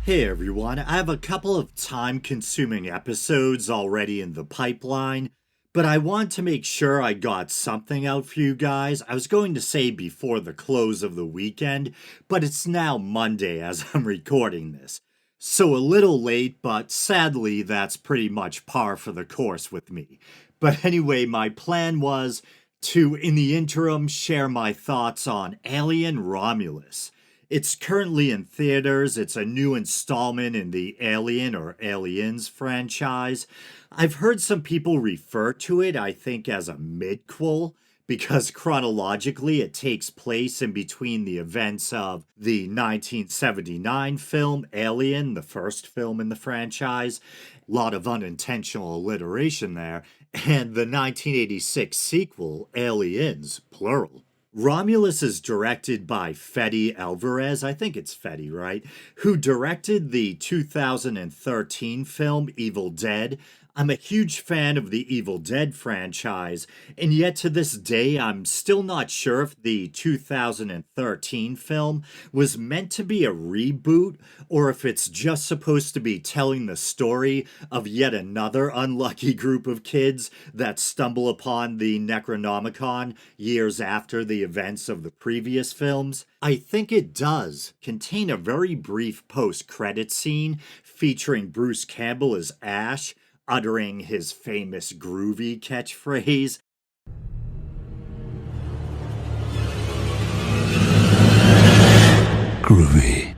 Hey everyone, I have a couple of time consuming episodes already in the pipeline, but I want to make sure I got something out for you guys. I was going to say before the close of the weekend, but it's now Monday as I'm recording this. So a little late, but sadly, that's pretty much par for the course with me. But anyway, my plan was to, in the interim, share my thoughts on Alien Romulus. It's currently in theaters. It's a new installment in the Alien or Aliens franchise. I've heard some people refer to it, I think, as a midquel because chronologically it takes place in between the events of the 1979 film Alien, the first film in the franchise. A lot of unintentional alliteration there. And the 1986 sequel, Aliens, plural. Romulus is directed by Fede Alvarez, I think it's Fede, right? Who directed the 2013 film Evil Dead. I'm a huge fan of the Evil Dead franchise, and yet to this day, I'm still not sure if the 2013 film was meant to be a reboot or if it's just supposed to be telling the story of yet another unlucky group of kids that stumble upon the Necronomicon years after the events of the previous films. I think it does contain a very brief post-credit scene featuring Bruce Campbell as Ash uttering his famous groovy catchphrase. Groovy.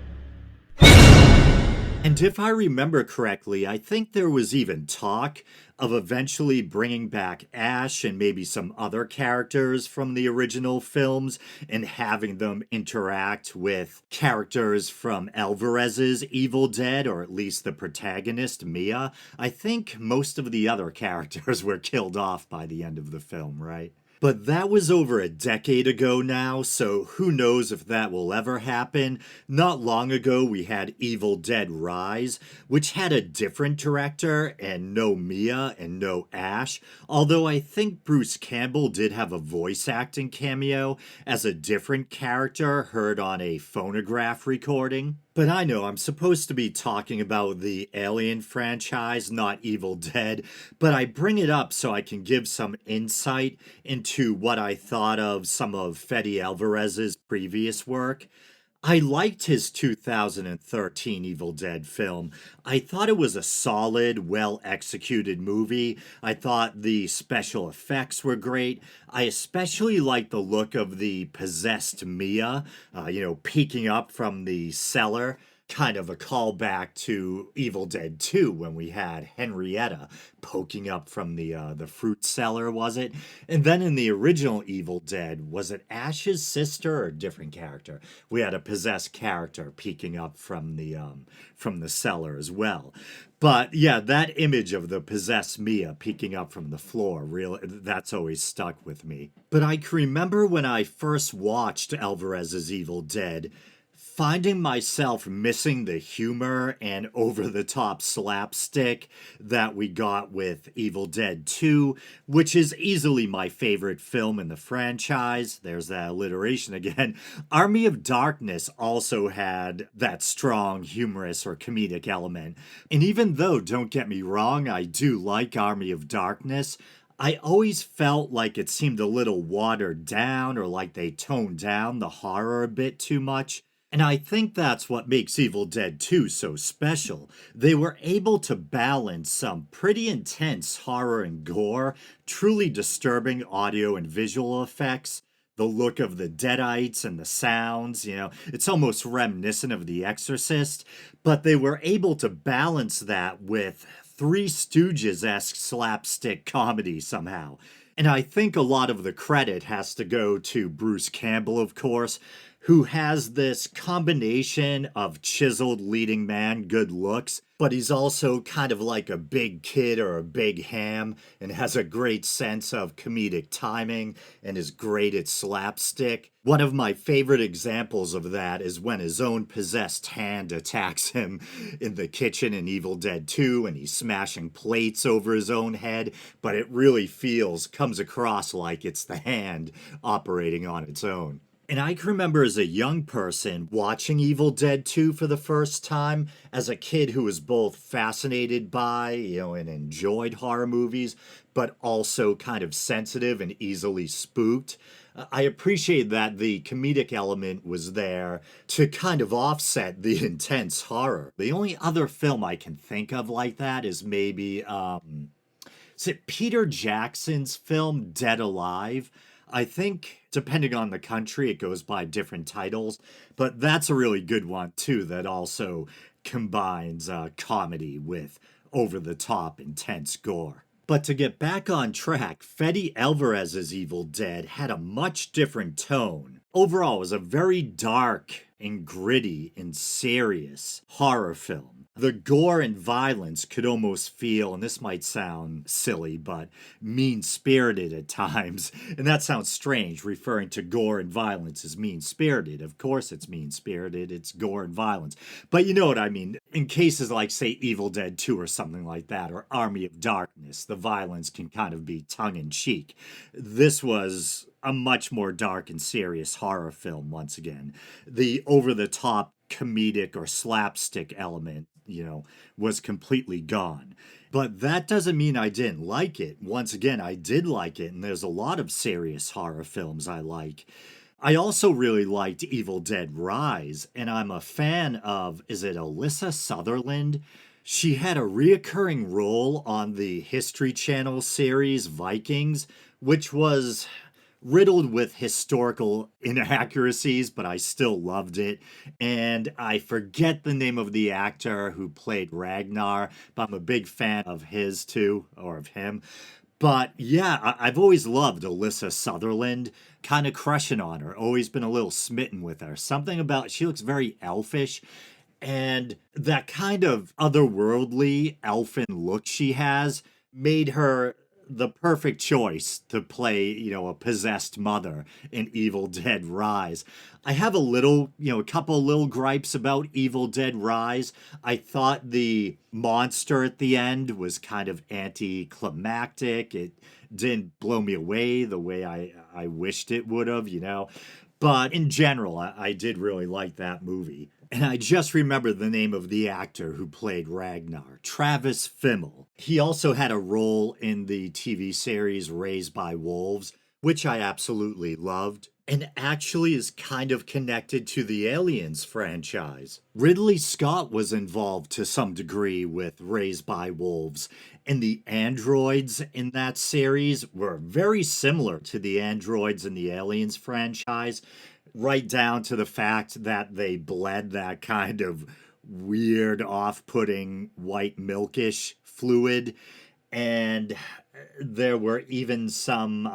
And if I remember correctly, I think there was even talk of eventually bringing back Ash and maybe some other characters from the original films and having them interact with characters from Alvarez's Evil Dead, or at least the protagonist, Mia. I think most of the other characters were killed off by the end of the film, right? But that was over a decade ago now, so who knows if that will ever happen. Not long ago, we had Evil Dead Rise, which had a different director and no Mia and no Ash, although I think Bruce Campbell did have a voice acting cameo as a different character heard on a phonograph recording. But I know I'm supposed to be talking about the Alien franchise, not Evil Dead, but I bring it up so I can give some insight into what I thought of some of Fede Alvarez's previous work. I liked his 2013 Evil Dead film. I thought it was a solid, well executed movie. I thought the special effects were great. I especially liked the look of the possessed Mia, peeking up from the cellar. Kind of a callback to Evil Dead 2 when we had Henrietta poking up from the fruit cellar, was it? And then in the original Evil Dead, was it Ash's sister or a different character? We had a possessed character peeking up from the cellar as well. But yeah, that image of the possessed Mia peeking up from the floor, really, that's always stuck with me. But I can remember when I first watched Alvarez's Evil Dead, finding myself missing the humor and over the top slapstick that we got with Evil Dead 2, which is easily my favorite film in the franchise. There's that alliteration again. Army of Darkness also had that strong humorous or comedic element. And even though, don't get me wrong, I do like Army of Darkness, I always felt like it seemed a little watered down or like they toned down the horror a bit too much. And I think that's what makes Evil Dead 2 so special. They were able to balance some pretty intense horror and gore, truly disturbing audio and visual effects, the look of the Deadites and the sounds, it's almost reminiscent of The Exorcist, but they were able to balance that with Three Stooges-esque slapstick comedy somehow. And I think a lot of the credit has to go to Bruce Campbell, of course, who has this combination of chiseled leading man good looks, but he's also kind of like a big kid or a big ham and has a great sense of comedic timing and is great at slapstick. One of my favorite examples of that is when his own possessed hand attacks him in the kitchen in Evil Dead 2 and he's smashing plates over his own head, but it really comes across like it's the hand operating on its own. And I can remember as a young person watching Evil Dead 2 for the first time, as a kid who was both fascinated by, and enjoyed horror movies, but also kind of sensitive and easily spooked. I appreciated that the comedic element was there to kind of offset the intense horror. The only other film I can think of like that is maybe is it Peter Jackson's film Dead Alive? I think, depending on the country, it goes by different titles, but that's a really good one too, that also combines comedy with over the top, intense gore. But to get back on track, Fede Alvarez's Evil Dead had a much different tone. Overall, it was a very dark and gritty and serious horror film. The gore and violence could almost feel, and this might sound silly, but mean spirited at times. And that sounds strange, referring to gore and violence as mean spirited. Of course, it's mean spirited, it's gore and violence. But you know what I mean. In cases like, say, Evil Dead 2 or something like that, or Army of Darkness, the violence can kind of be tongue in cheek. This was a much more dark and serious horror film once again. The over the top comedic or slapstick element, was completely gone. But that doesn't mean I didn't like it. Once again, I did like it, and there's a lot of serious horror films I like. I also really liked Evil Dead Rise, and I'm a fan of, is it Alyssa Sutherland? She had a reoccurring role on the History Channel series Vikings, which was riddled with historical inaccuracies, but I still loved it. And I forget the name of the actor who played Ragnar, but I'm a big fan of his too, or of him. But yeah, I've always loved Alyssa Sutherland, kind of crushing on her, always been a little smitten with her. Something about, she looks very elfish. And that kind of otherworldly elfin look she has made her the perfect choice to play, a possessed mother in Evil Dead Rise. I have a couple little gripes about Evil Dead Rise. I thought the monster at the end was kind of anticlimactic. It didn't blow me away the way I wished it would have. But in general, I did really like that movie. And I just remember the name of the actor who played Ragnar, Travis Fimmel. He also had a role in the TV series Raised by Wolves, which I absolutely loved, and actually is kind of connected to the Aliens franchise. Ridley Scott was involved to some degree with Raised by Wolves, and the androids in that series were very similar to the androids in the Aliens franchise, right down to the fact that they bled that kind of weird, off putting white milkish fluid. And there were even some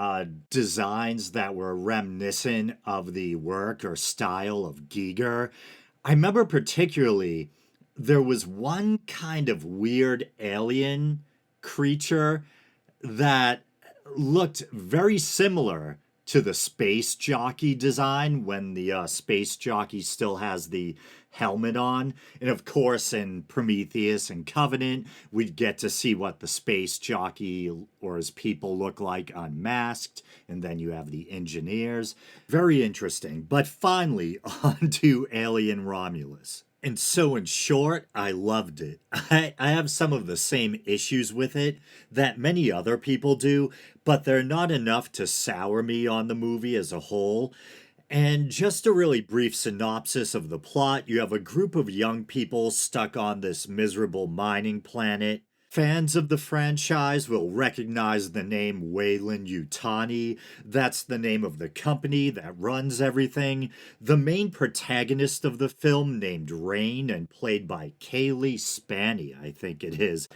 designs that were reminiscent of the work or style of Giger. I remember particularly there was one kind of weird alien creature that looked very similar to the space jockey design when the space jockey still has the helmet on. And of course, in Prometheus and Covenant, we'd get to see what the space jockey or his people look like unmasked. And then you have the engineers. Very interesting. But finally, on to Alien Romulus. And so, in short, I loved it. I have some of the same issues with it that many other people do, but they're not enough to sour me on the movie as a whole. And just a really brief synopsis of the plot, you have a group of young people stuck on this miserable mining planet. Fans of the franchise will recognize the name Weyland Yutani. That's the name of the company that runs everything. The main protagonist of the film, named Rain and played by Kaylee Spaney, I think it is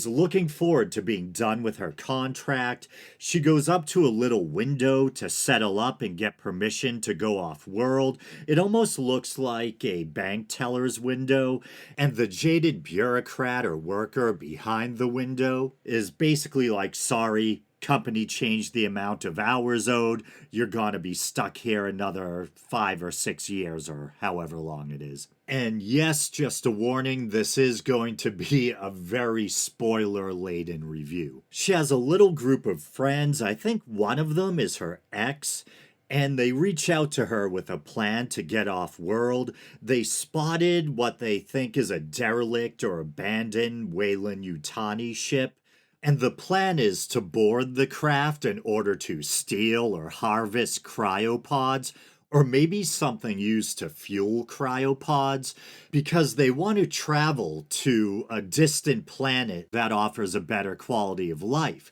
looking forward to being done with her contract. She goes up to a little window to settle up and get permission to go off world. It almost looks like a bank teller's window, and the jaded bureaucrat or worker behind the window is basically like, sorry, company changed the amount of hours owed. You're gonna be stuck here another 5 or 6 years or however long it is. And yes, just a warning, this is going to be a very spoiler-laden review. She has a little group of friends. I think one of them is her ex, And they reach out to her with a plan to get off world. They spotted what they think is a derelict or abandoned Weyland-Yutani ship. And the plan is to board the craft in order to steal or harvest cryopods, or maybe something used to fuel cryopods, because they want to travel to a distant planet that offers a better quality of life.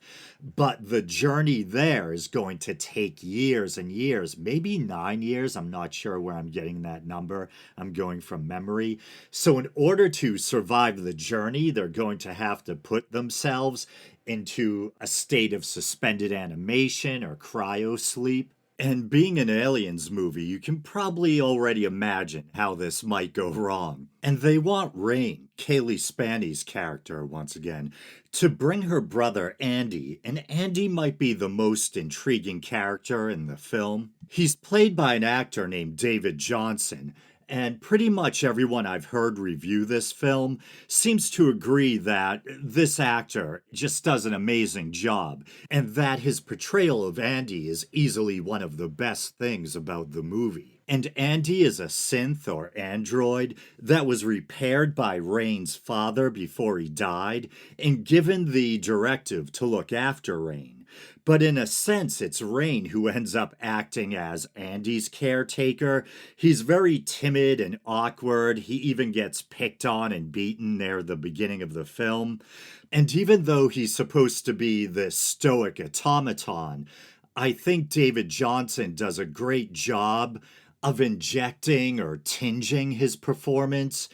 But the journey there is going to take years and years, maybe 9 years. I'm not sure where I'm getting that number. I'm going from memory. So, in order to survive the journey, they're going to have to put themselves into a state of suspended animation or cryo sleep. And being an Aliens movie, you can probably already imagine how this might go wrong. And they want Rain, Kaylee Spaney's character, once again, to bring her brother Andy, and Andy might be the most intriguing character in the film. He's played by an actor named David Johnson, and pretty much everyone I've heard review this film seems to agree that this actor just does an amazing job, and that his portrayal of Andy is easily one of the best things about the movie. And Andy is a synth or android that was repaired by Rain's father before he died and given the directive to look after Rain. But in a sense, it's Rain who ends up acting as Andy's caretaker. He's very timid and awkward. He even gets picked on and beaten near the beginning of the film. And even though he's supposed to be this stoic automaton, I think David Johnson does a great job of injecting or tinging his performance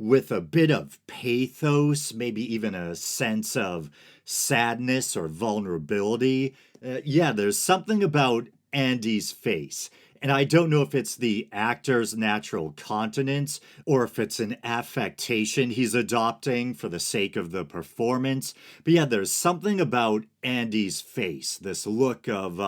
with a bit of pathos, maybe even a sense of sadness or vulnerability. Yeah, there's something about Andy's face. And I don't know if it's the actor's natural continence or if it's an affectation he's adopting for the sake of the performance. But yeah, there's something about Andy's face, this look of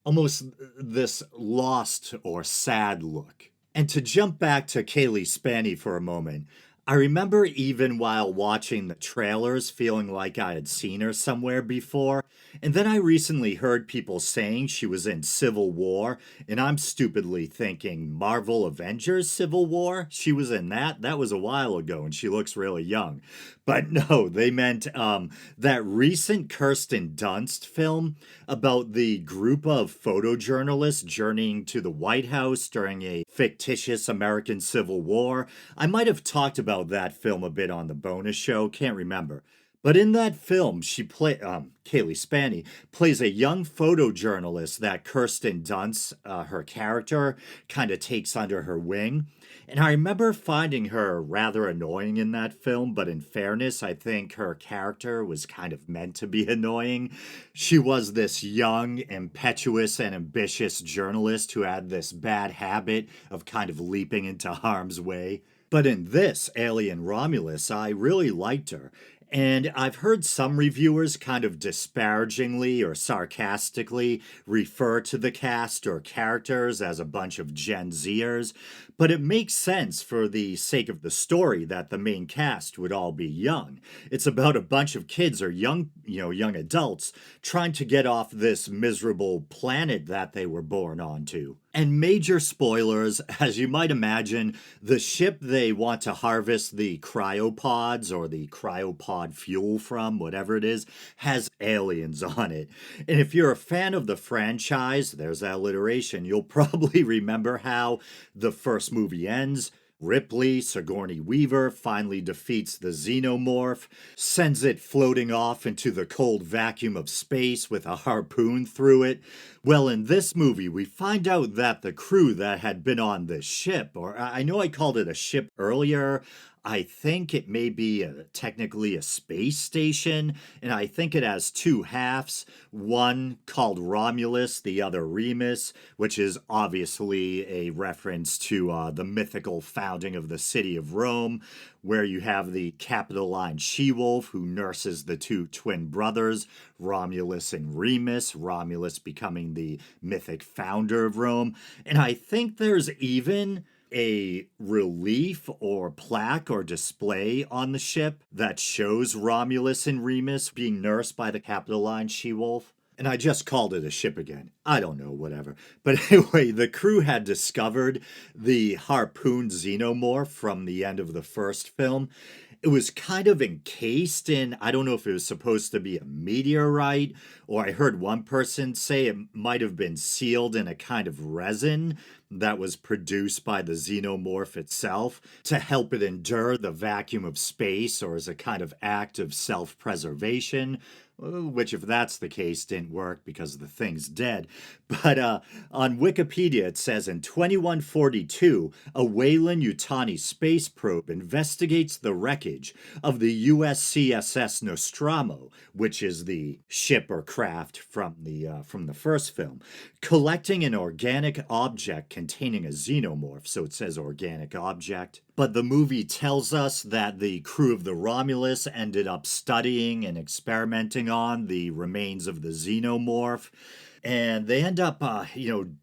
almost this lost or sad look. And to jump back to Kaylee Spaney for a moment, I remember even while watching the trailers feeling like I had seen her somewhere before, and then I recently heard people saying she was in Civil War, and I'm stupidly thinking Marvel Avengers Civil War? She was in that? That was a while ago, and she looks really young. But no, they meant that recent Kirsten Dunst film about the group of photojournalists journeying to the White House during a fictitious American Civil War. I might have talked about that film a bit on the bonus show, can't remember. But in that film, Kaylee Spaney plays a young photojournalist that Kirsten Dunst, her character, kind of takes under her wing. And I remember finding her rather annoying in that film, but in fairness, I think her character was kind of meant to be annoying. She was this young, impetuous, and ambitious journalist who had this bad habit of kind of leaping into harm's way. But in this, Alien Romulus, I really liked her. And I've heard some reviewers kind of disparagingly or sarcastically refer to the cast or characters as a bunch of Gen Zers, but it makes sense for the sake of the story that the main cast would all be young. It's about a bunch of kids or young adults trying to get off this miserable planet that they were born onto. And major spoilers, as you might imagine, the ship they want to harvest the cryopods or the cryopod fuel from, whatever it is, has aliens on it. And if you're a fan of the franchise, there's that alliteration, you'll probably remember how the first movie ends. Ripley, Sigourney Weaver, finally defeats the xenomorph, sends it floating off into the cold vacuum of space with a harpoon through it. Well, in this movie, we find out that the crew that had been on this ship, or I know I called it a ship earlier, I think it may be technically a space station, and I think it has two halves, one called Romulus, the other Remus, which is obviously a reference to the mythical founding of the city of Rome, where you have the Capitoline she-wolf who nurses the two twin brothers, Romulus and Remus, Romulus becoming the mythic founder of Rome. And I think there's even a relief or plaque or display on the ship that shows Romulus and Remus being nursed by the Capitoline she-wolf. And I just called it a ship again. I don't know, whatever. But anyway, the crew had discovered the harpoon xenomorph from the end of the first film. It was kind of encased in, I don't know if it was supposed to be a meteorite, or I heard one person say it might have been sealed in a kind of resin that was produced by the xenomorph itself to help it endure the vacuum of space or as a kind of act of self preservation, which, if that's the case, didn't work because the thing's dead. But on Wikipedia, it says in 2142, a Weyland-Yutani space probe investigates the wreckage of the USCSS Nostromo, which is the ship or craft from the first film, collecting an organic object containing a xenomorph. So it says organic object. But the movie tells us that the crew of the Romulus ended up studying and experimenting on the remains of the xenomorph. And they end up,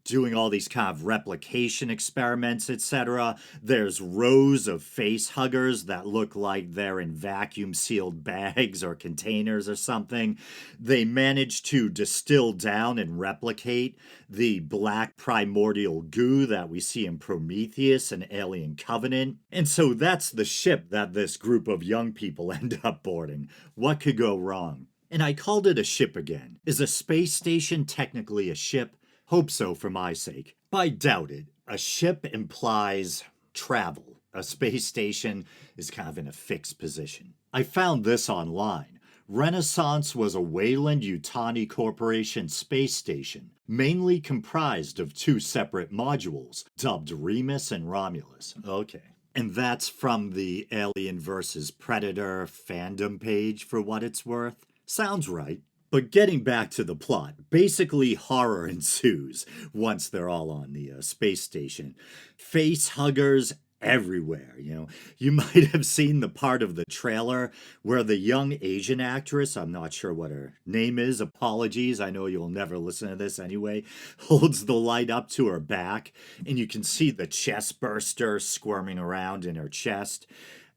doing all these kind of replication experiments, etc. There's rows of face huggers that look like they're in vacuum sealed bags or containers or something. They manage to distill down and replicate the black primordial goo that we see in Prometheus and Alien Covenant. And so that's the ship that this group of young people end up boarding. What could go wrong? And I called it a ship again. Is a space station technically a ship? Hope so for my sake. But I doubt it. A ship implies travel. A space station is kind of in a fixed position. I found this online. Renaissance was a Weyland-Yutani Corporation space station, mainly comprised of two separate modules, dubbed Remus and Romulus. Okay. And that's from the Alien vs. Predator fandom page, for what it's worth. Sounds right. But getting back to the plot, basically horror ensues once they're all on the space station. Face huggers everywhere, You might have seen the part of the trailer where the young Asian actress, I'm not sure what her name is, apologies, I know you'll never listen to this anyway, holds the light up to her back, and you can see the chest burster squirming around in her chest.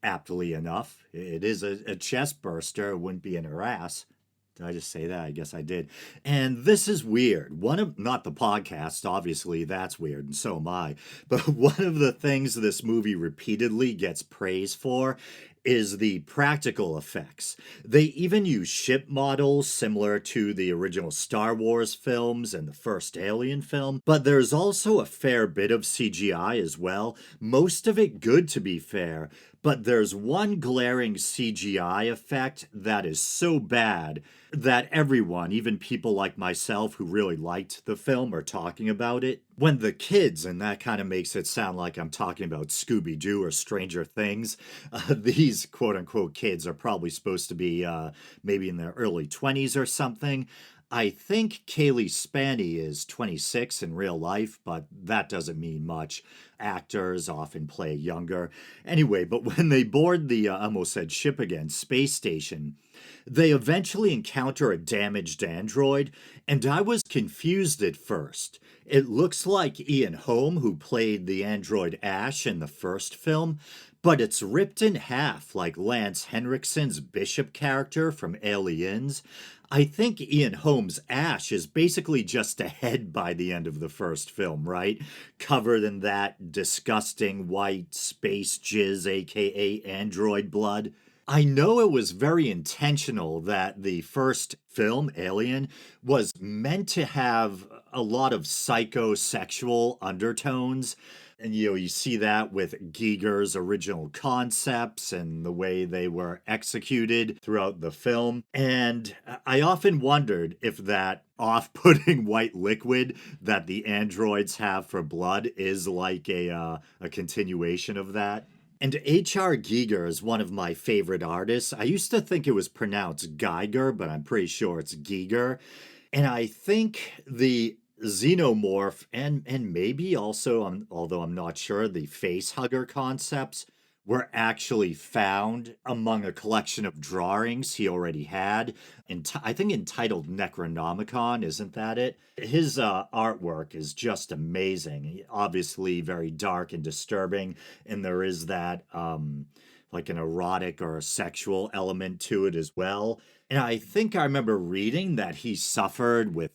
Aptly enough, it is a chest burster, it wouldn't be in her ass. Did I just say that? I guess I did. And this is weird. Not the podcast, obviously, that's weird, and so am I. But one of the things this movie repeatedly gets praise for is the practical effects. They even use ship models similar to the original Star Wars films and the first Alien film, but there's also a fair bit of CGI as well, most of it good to be fair, but there's one glaring CGI effect that is so bad that everyone, even people like myself who really liked the film, are talking about it. When the kids, and that kind of makes it sound like I'm talking about Scooby-Doo or Stranger Things, these quote-unquote kids are probably supposed to be maybe in their early 20s or something. I think Kaylee Spaney is 26 in real life, but that doesn't mean much. Actors often play younger. Anyway, but when they board the, I almost said ship again, space station, they eventually encounter a damaged android, and I was confused at first. It looks like Ian Holm, who played the android Ash in the first film, but it's ripped in half like Lance Henriksen's Bishop character from Aliens. I think Ian Holm's Ash is basically just a head by the end of the first film, right? Covered in that disgusting white space jizz, aka android blood. I know it was very intentional that the first film, Alien, was meant to have a lot of psychosexual undertones. And you see that with Giger's original concepts and the way they were executed throughout the film. And I often wondered if that off-putting white liquid that the androids have for blood is like a continuation of that. And H.R. Giger is one of my favorite artists. I used to think it was pronounced Geiger, but I'm pretty sure it's Giger. And I think the xenomorph and maybe also, although I'm not sure, the face hugger concepts were actually found among a collection of drawings he already had, I think entitled Necronomicon, isn't that it? His artwork is just amazing. Obviously very dark and disturbing, and there is that like an erotic or a sexual element to it as well. And I think I remember reading that he suffered with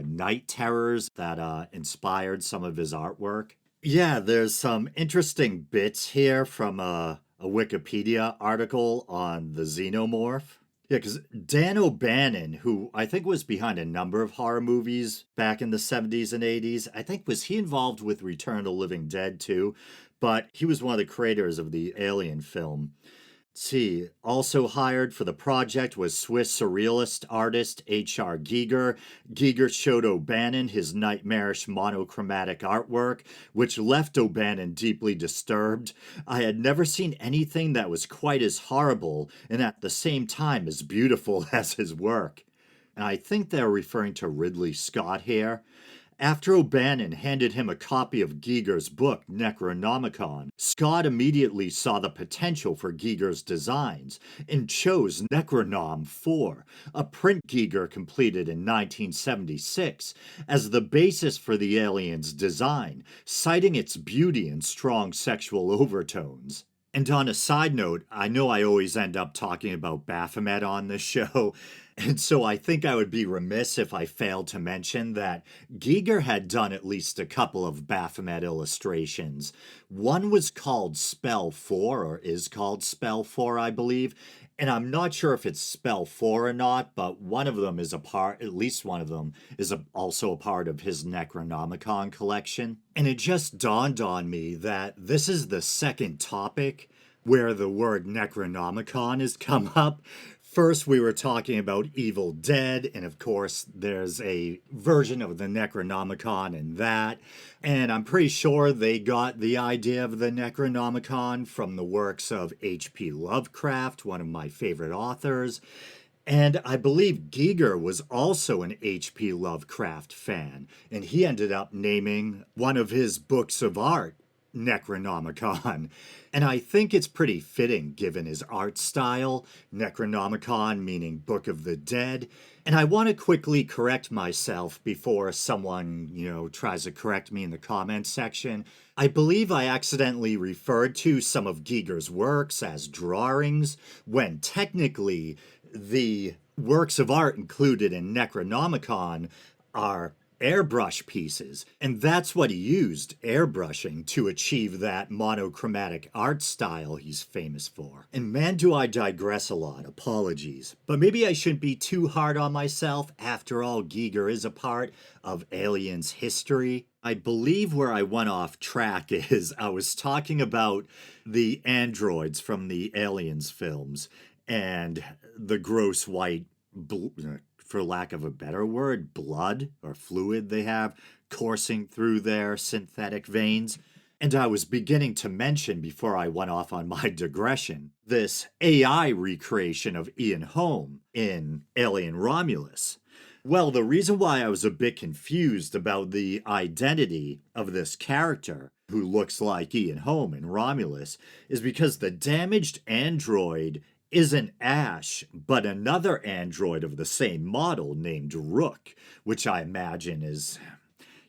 night terrors that inspired some of his artwork. Yeah, there's some interesting bits here from a Wikipedia article on the xenomorph. Yeah, because Dan O'Bannon, who I think was behind a number of horror movies back in the 70s and 80s, I think was he involved with Return of the Living Dead too, but he was one of the creators of the Alien film. See, also hired for the project was Swiss surrealist artist H.R. Giger. Giger showed O'Bannon his nightmarish monochromatic artwork, which left O'Bannon deeply disturbed. I had never seen anything that was quite as horrible and at the same time as beautiful as his work. And I think they're referring to Ridley Scott here. After O'Bannon handed him a copy of Giger's book, Necronomicon, Scott immediately saw the potential for Giger's designs and chose Necronom 4, a print Giger completed in 1976, as the basis for the alien's design, citing its beauty and strong sexual overtones. And on a side note, I know I always end up talking about Baphomet on this show, and so I think I would be remiss if I failed to mention that Giger had done at least a couple of Baphomet illustrations. One was called Spell 4, or is called Spell 4, I believe, and I'm not sure if it's Spell 4 or not, but one of them is a part, at least one of them, is also a part of his Necronomicon collection. And it just dawned on me that this is the second topic where the word Necronomicon has come up. First, we were talking about Evil Dead, and of course, there's a version of the Necronomicon in that. And I'm pretty sure they got the idea of the Necronomicon from the works of H.P. Lovecraft, one of my favorite authors. And I believe Giger was also an H.P. Lovecraft fan, and he ended up naming one of his books of art Necronomicon. And I think it's pretty fitting given his art style, Necronomicon meaning Book of the Dead. And I want to quickly correct myself before someone, tries to correct me in the comments section. I believe I accidentally referred to some of Giger's works as drawings, when technically the works of art included in Necronomicon are airbrush pieces, and that's what he used, airbrushing, to achieve that monochromatic art style he's famous for. And man, do I digress a lot, apologies. But maybe I shouldn't be too hard on myself. After all, Giger is a part of Alien's history. I believe where I went off track is I was talking about the androids from the Aliens films and the gross white for lack of a better word, blood or fluid they have coursing through their synthetic veins. And I was beginning to mention, before I went off on my digression, this AI recreation of Ian Holm in Alien Romulus. Well, the reason why I was a bit confused about the identity of this character who looks like Ian Holm in Romulus is because the damaged android isn't Ash, but another android of the same model named Rook, which I imagine is,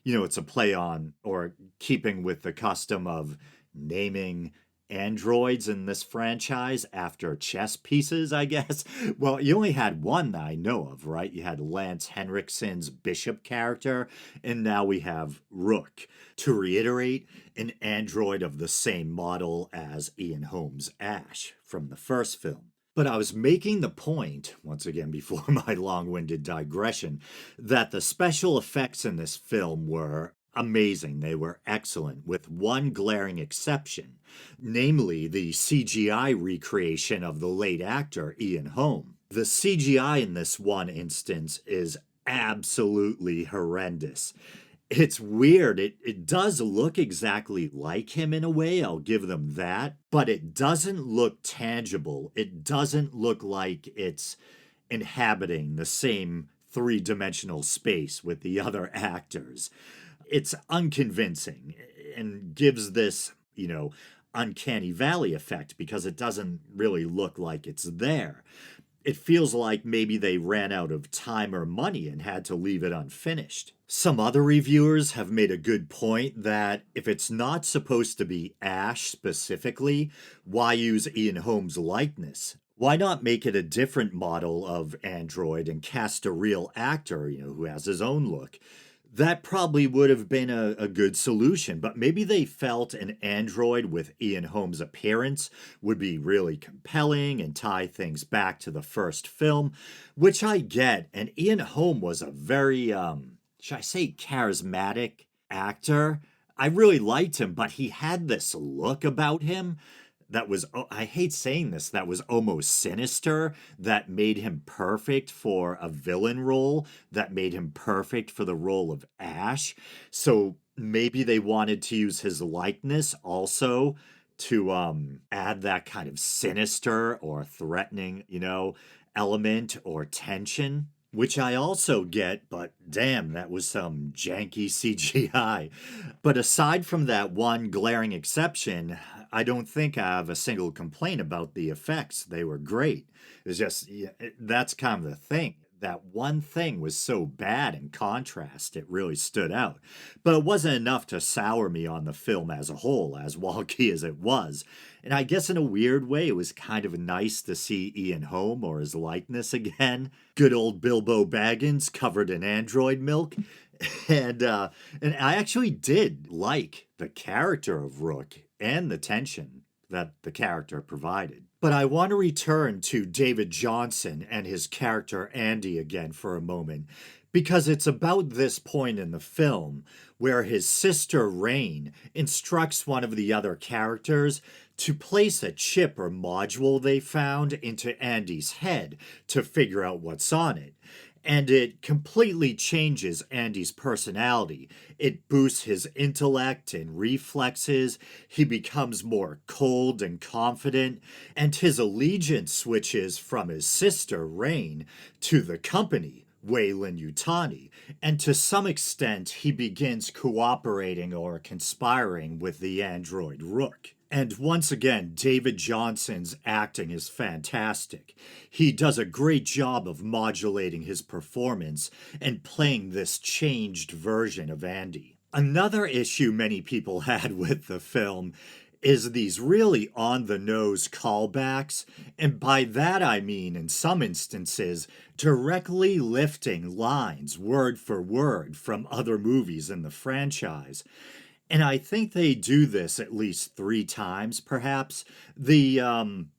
it's a play on or keeping with the custom of naming androids in this franchise after chess pieces, I guess. Well, you only had one that I know of, right? You had Lance Henriksen's Bishop character, and now we have Rook. To reiterate, an android of the same model as Ian Holm's Ash from the first film. But I was making the point, once again before my long-winded digression, that the special effects in this film were amazing. They were excellent, with one glaring exception, namely the CGI recreation of the late actor Ian Holm. The CGI in this one instance is absolutely horrendous. It's weird. It does look exactly like him in a way, I'll give them that, but it doesn't look tangible. It doesn't look like it's inhabiting the same three-dimensional space with the other actors. It's unconvincing and gives this, uncanny valley effect because it doesn't really look like it's there. it feels like maybe they ran out of time or money and had to leave it unfinished. Some other reviewers have made a good point that if it's not supposed to be Ash specifically, why use Ian Holmes' likeness? Why not make it a different model of android and cast a real actor, who has his own look? That probably would have been a good solution, but maybe they felt an android with Ian Holmes' appearance would be really compelling and tie things back to the first film, which I get. And Ian Holm was a very, should I say, charismatic actor. I really liked him, but he had this look about him that was, I hate saying this, that was almost sinister, that made him perfect for a villain role, that made him perfect for the role of Ash. So maybe they wanted to use his likeness also to add that kind of sinister or threatening, element or tension. Which I also get, but damn, that was some janky CGI. But aside from that one glaring exception, I don't think I have a single complaint about the effects. They were great. It's just, yeah, that's kind of the thing. That one thing was so bad in contrast, it really stood out. But it wasn't enough to sour me on the film as a whole, as wonky as it was. And I guess in a weird way, it was kind of nice to see Ian Holm or his likeness again. Good old Bilbo Baggins covered in android milk. And I actually did like the character of Rook and the tension that the character provided. But I want to return to David Johnson and his character Andy again for a moment, because it's about this point in the film where his sister Rain instructs one of the other characters to place a chip or module they found into Andy's head to figure out what's on it. And it completely changes Andy's personality. It boosts his intellect and reflexes. He becomes more cold and confident, and his allegiance switches from his sister, Rain, to the company, Wayland Yutani, and to some extent he begins cooperating or conspiring with the android Rook. And once again, David Johnson's acting is fantastic. He does a great job of modulating his performance and playing this changed version of Andy. Another issue many people had with the film is these really on the nose callbacks, and by that I mean, in some instances, directly lifting lines word for word from other movies in the franchise. And I think they do this at least 3 times, perhaps. The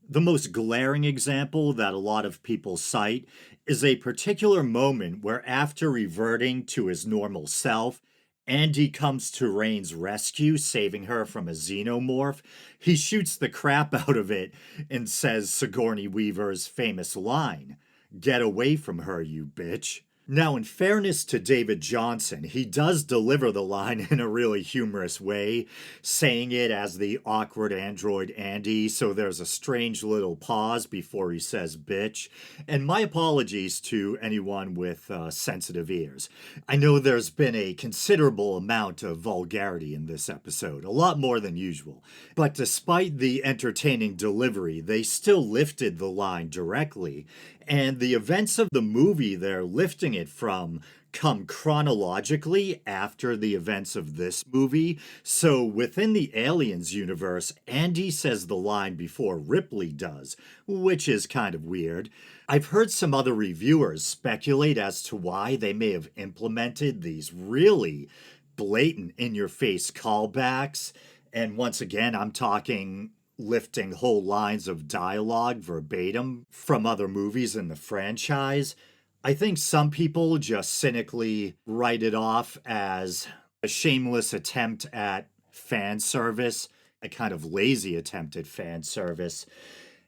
most glaring example that a lot of people cite is a particular moment where, after reverting to his normal self, Andy comes to Rain's rescue, saving her from a xenomorph. He shoots the crap out of it and says Sigourney Weaver's famous line, "Get away from her, you bitch." Now, in fairness to David Johnson, he does deliver the line in a really humorous way, saying it as the awkward android Andy, so there's a strange little pause before he says bitch. And my apologies to anyone with sensitive ears. I know there's been a considerable amount of vulgarity in this episode, a lot more than usual. But despite the entertaining delivery, they still lifted the line directly, and the events of the movie they're lifting it from come chronologically after the events of this movie. So within the Aliens universe, Andy says the line before Ripley does, which is kind of weird. I've heard some other reviewers speculate as to why they may have implemented these really blatant in-your-face callbacks. And once again, I'm talking lifting whole lines of dialogue verbatim from other movies in the franchise. I think some people just cynically write it off as a shameless attempt at fan service, a kind of lazy attempt at fan service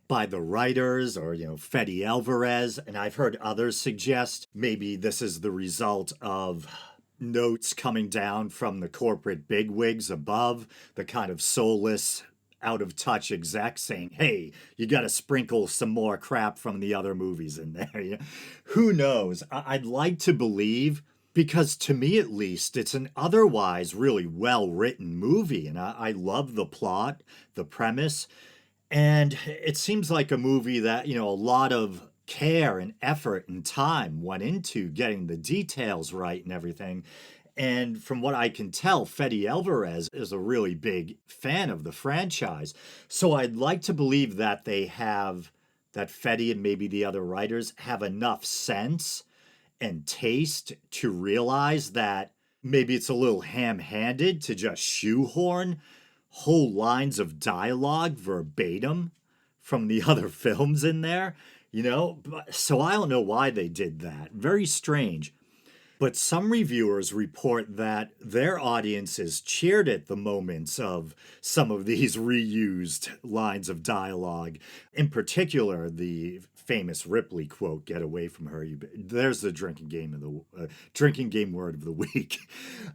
by the writers or, Fede Alvarez. And I've heard others suggest maybe this is the result of notes coming down from the corporate bigwigs above, the kind of soulless, out of touch exec saying, hey, you got to sprinkle some more crap from the other movies in there. Who knows? I'd like to believe, because to me at least, it's an otherwise really well written movie. And I love the plot, the premise. And it seems like a movie that, a lot of care and effort and time went into getting the details right and everything. And from what I can tell, Fede Alvarez is a really big fan of the franchise. So I'd like to believe that that Fede and maybe the other writers have enough sense and taste to realize that maybe it's a little ham handed to just shoehorn whole lines of dialogue verbatim from the other films in there, you know? So I don't know why they did that. Very strange. But some reviewers report that their audiences cheered at the moments of some of these reused lines of dialogue. In particular, the famous Ripley quote, "Get away from her." There's the drinking game word of the week.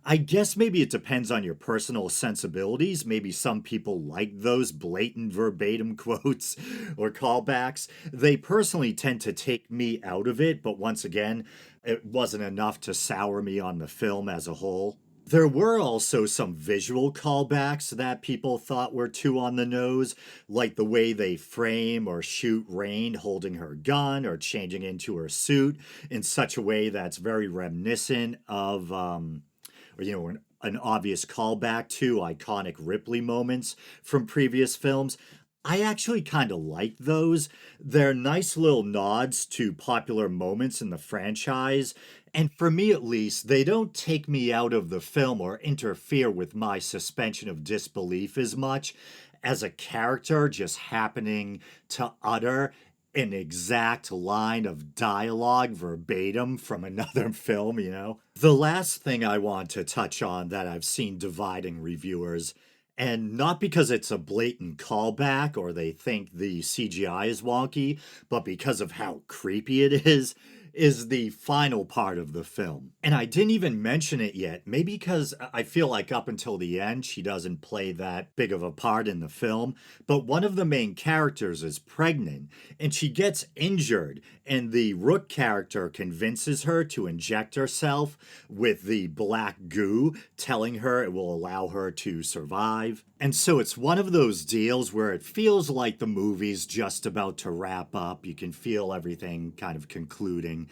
I guess maybe it depends on your personal sensibilities. Maybe some people like those blatant verbatim quotes or callbacks. They personally tend to take me out of it, but once again, it wasn't enough to sour me on the film as a whole. There were also some visual callbacks that people thought were too on the nose, like the way they frame or shoot Rain holding her gun or changing into her suit in such a way that's very reminiscent of, or, an obvious callback to iconic Ripley moments from previous films. I actually kind of like those. They're nice little nods to popular moments in the franchise. And for me at least, they don't take me out of the film or interfere with my suspension of disbelief as much as a character just happening to utter an exact line of dialogue verbatim from another film, you know? The last thing I want to touch on that I've seen dividing reviewers, and not because it's a blatant callback or they think the CGI is wonky, but because of how creepy it is the final part of the film. And I didn't even mention it yet, maybe because I feel like up until the end, she doesn't play that big of a part in the film. But one of the main characters is pregnant and she gets injured, and the Rook character convinces her to inject herself with the black goo, telling her it will allow her to survive. And so it's one of those deals where it feels like the movie's just about to wrap up. You can feel everything kind of concluding.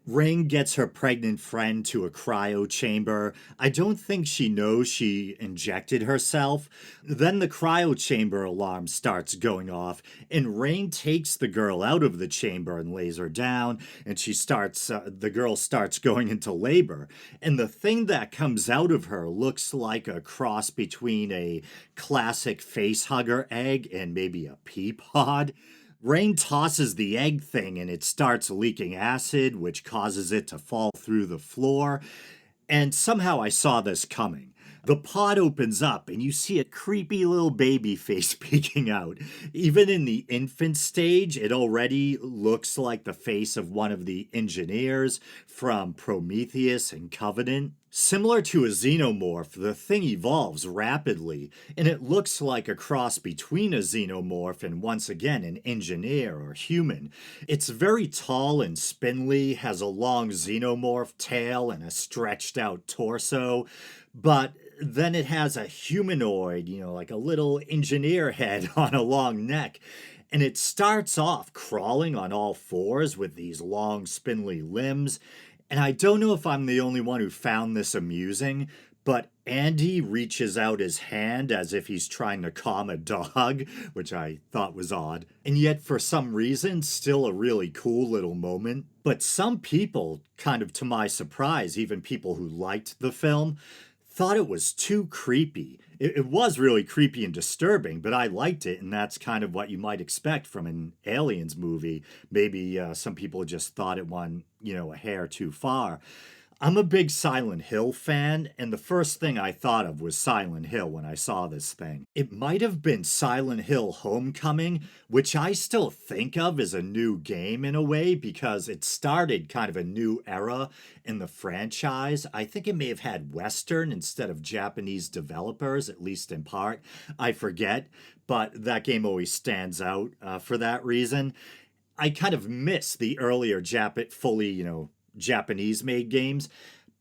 Ring gets her pregnant friend to a cryo chamber. I don't think she knows she injected herself. Then the cryo chamber alarm starts going off, and Rain takes the girl out of the chamber and lays her down, and the girl starts going into labor. And the thing that comes out of her looks like a cross between a classic facehugger egg and maybe a pea pod. Rain tosses the egg thing and it starts leaking acid, which causes it to fall through the floor. And somehow I saw this coming. The pod opens up and you see a creepy little baby face peeking out. Even in the infant stage, it already looks like the face of one of the engineers from Prometheus and Covenant. Similar to a xenomorph, the thing evolves rapidly, and it looks like a cross between a xenomorph and once again an engineer or human. It's very tall and spindly, has a long xenomorph tail and a stretched out torso, but then it has a humanoid, like a little engineer head on a long neck. And it starts off crawling on all fours with these long, spindly limbs. And I don't know if I'm the only one who found this amusing, but Andy reaches out his hand as if he's trying to calm a dog, which I thought was odd. And yet, for some reason, still a really cool little moment. But some people, kind of to my surprise, even people who liked the film, thought it was too creepy. It was really creepy and disturbing, but I liked it, and that's kind of what you might expect from an Aliens movie. Maybe some people just thought it went, a hair too far. I'm a big Silent Hill fan, and the first thing I thought of was Silent Hill when I saw this thing. It might have been Silent Hill Homecoming, which I still think of as a new game in a way because it started kind of a new era in the franchise. I think it may have had Western instead of Japanese developers, at least in part. I forget, but that game always stands out for that reason. I kind of miss the earlier Japanese made games,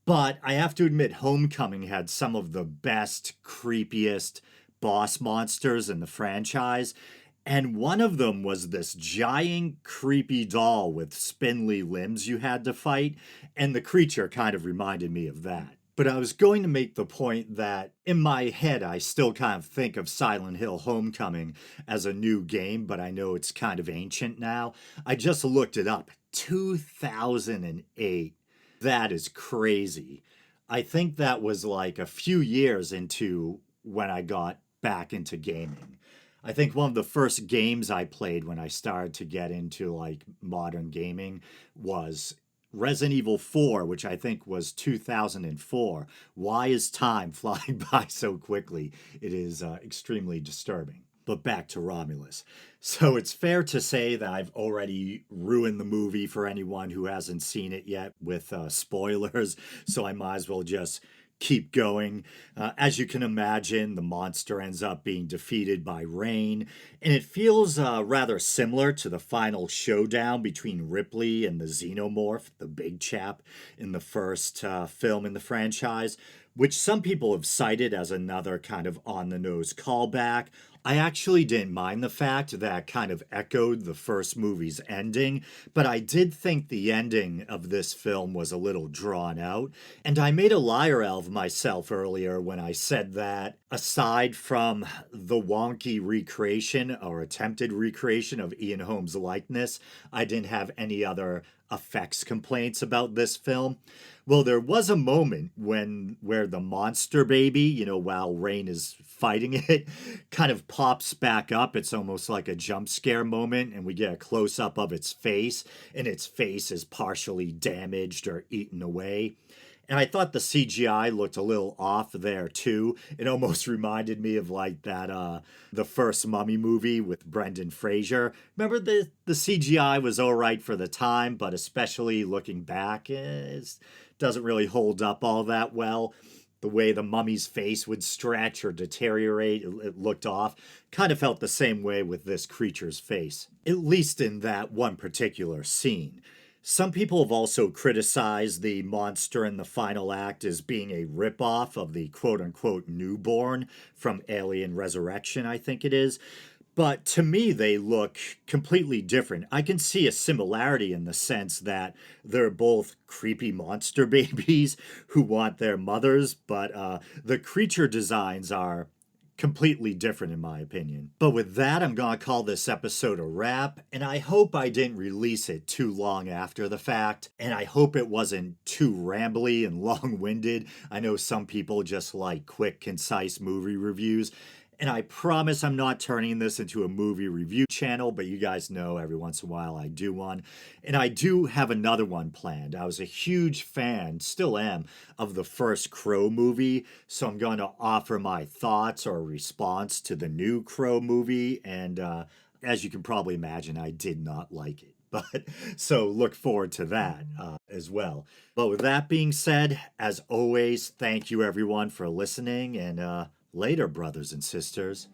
but I have to admit, Homecoming had some of the best, creepiest boss monsters in the franchise. And one of them was this giant, creepy doll with spindly limbs you had to fight, and the creature kind of reminded me of that. But I was going to make the point that in my head, I still kind of think of Silent Hill Homecoming as a new game, but I know it's kind of ancient now. I just looked it up 2008. That is crazy. I think that was like a few years into when I got back into gaming. I think one of the first games I played when I started to get into like modern gaming was Resident Evil 4, which I think was 2004. Why is time flying by so quickly? It is extremely disturbing. But back to Romulus. So it's fair to say that I've already ruined the movie for anyone who hasn't seen it yet with spoilers, so I might as well just keep going. As you can imagine, the monster ends up being defeated by Rain, and it feels rather similar to the final showdown between Ripley and the Xenomorph, the big chap, in the first film in the franchise, which some people have cited as another kind of on the nose callback. I actually didn't mind the fact that kind of echoed the first movie's ending, but I did think the ending of this film was a little drawn out. And I made a liar out of myself earlier when I said that aside from the wonky recreation or attempted recreation of Ian Holmes' likeness, I didn't have any other effects complaints about this film. Well, there was a moment where the monster baby, while Rain is fighting it, kind of pops back up. It's almost like a jump scare moment, and we get a close up of its face, and its face is partially damaged or eaten away. And I thought the CGI looked a little off there too. It almost reminded me of like that the first Mummy movie with Brendan Fraser. Remember the CGI was all right for the time, but especially looking back, it doesn't really hold up all that well. The way the mummy's face would stretch or deteriorate, it looked off. Kind of felt the same way with this creature's face, at least in that one particular scene. Some people have also criticized the monster in the final act as being a ripoff of the quote unquote newborn from Alien Resurrection, I think it is. But to me, they look completely different. I can see a similarity in the sense that they're both creepy monster babies who want their mothers, but the creature designs are completely different in my opinion. But with that, I'm going to call this episode a wrap, and I hope I didn't release it too long after the fact, and I hope it wasn't too rambly and long-winded. I know some people just like quick, concise movie reviews, and I promise I'm not turning this into a movie review channel, but you guys know every once in a while I do one. And I do have another one planned. I was a huge fan, still am, of the first Crow movie, so I'm going to offer my thoughts or response to the new Crow movie. And as you can probably imagine, I did not like it. But so look forward to that as well. But with that being said, as always, thank you everyone for listening, and later, brothers and sisters.